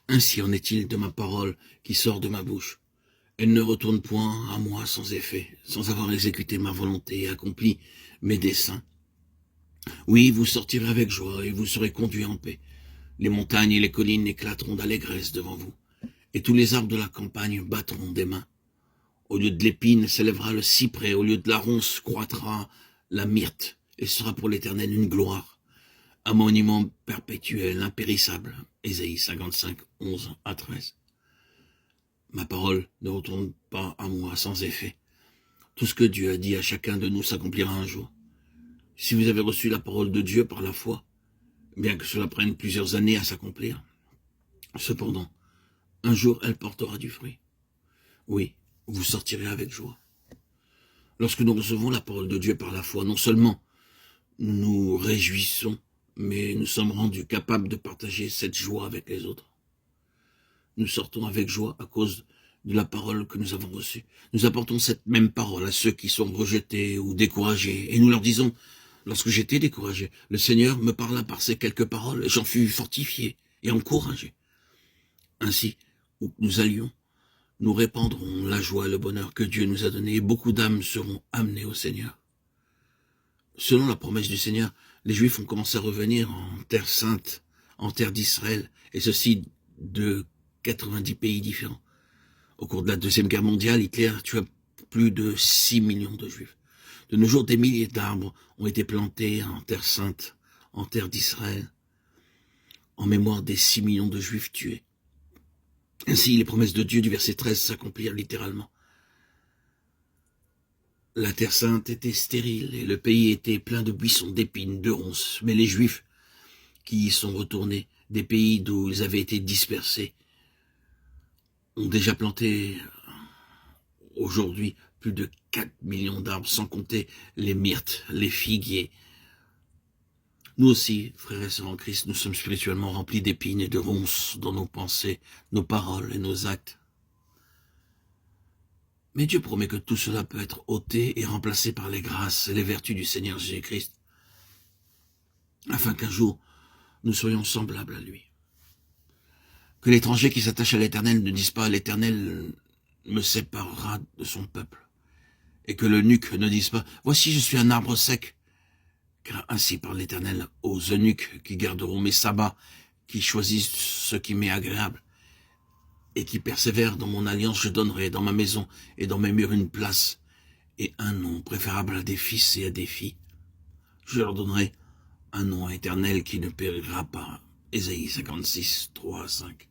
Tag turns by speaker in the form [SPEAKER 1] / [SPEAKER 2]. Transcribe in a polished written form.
[SPEAKER 1] Ainsi en est-il de ma parole qui sort de ma bouche. Elle ne retourne point à moi sans effet, sans avoir exécuté ma volonté et accompli mes desseins. Oui, vous sortirez avec joie et vous serez conduits en paix. Les montagnes et les collines éclateront d'allégresse devant vous, et tous les arbres de la campagne battront des mains. Au lieu de l'épine s'élèvera le cyprès, au lieu de la ronce croîtra la myrte, et sera pour l'Éternel une gloire, un monument perpétuel, impérissable. Ésaïe 55, 11 à 13. Ma parole ne retourne pas à moi sans effet. Tout ce que Dieu a dit à chacun de nous s'accomplira un jour. Si vous avez reçu la parole de Dieu par la foi, bien que cela prenne plusieurs années à s'accomplir, cependant, un jour elle portera du fruit. Oui, vous sortirez avec joie. Lorsque nous recevons la parole de Dieu par la foi, non seulement nous nous réjouissons, mais nous sommes rendus capables de partager cette joie avec les autres. Nous sortons avec joie à cause de la parole que nous avons reçue. Nous apportons cette même parole à ceux qui sont rejetés ou découragés, et nous leur disons, lorsque j'étais découragé, le Seigneur me parla par ces quelques paroles, et j'en fus fortifié et encouragé. Ainsi, où que nous allions, nous répandrons la joie et le bonheur que Dieu nous a donné, et beaucoup d'âmes seront amenées au Seigneur. Selon la promesse du Seigneur, les Juifs ont commencé à revenir en terre sainte, en terre d'Israël, et ceci de 90 pays différents. Au cours de la Deuxième Guerre mondiale, Hitler tua plus de 6 millions de Juifs. De nos jours, des milliers d'arbres ont été plantés en terre sainte, en terre d'Israël, en mémoire des 6 millions de Juifs tués. Ainsi, les promesses de Dieu du verset 13 s'accomplirent littéralement. La terre sainte était stérile et le pays était plein de buissons, d'épines, de ronces. Mais les Juifs qui y sont retournés des pays d'où ils avaient été dispersés ont déjà planté aujourd'hui plus de 4 millions d'arbres, sans compter les myrtes, les figuiers. Nous aussi, frères et sœurs en Christ, nous sommes spirituellement remplis d'épines et de ronces dans nos pensées, nos paroles et nos actes. Mais Dieu promet que tout cela peut être ôté et remplacé par les grâces et les vertus du Seigneur Jésus-Christ, afin qu'un jour, nous soyons semblables à lui. Que l'étranger qui s'attache à l'Éternel ne dise pas « l'Éternel me séparera de son peuple ». Et que l'eunuque ne dise pas « voici je suis un arbre sec ». Car ainsi parle l'Éternel aux eunuques qui garderont mes sabbats, qui choisissent ce qui m'est agréable, et qui persévèrent dans mon alliance, je donnerai dans ma maison et dans mes murs une place et un nom préférable à des fils et à des filles. Je leur donnerai un nom éternel qui ne périra pas. Ésaïe 56, 3 à 5.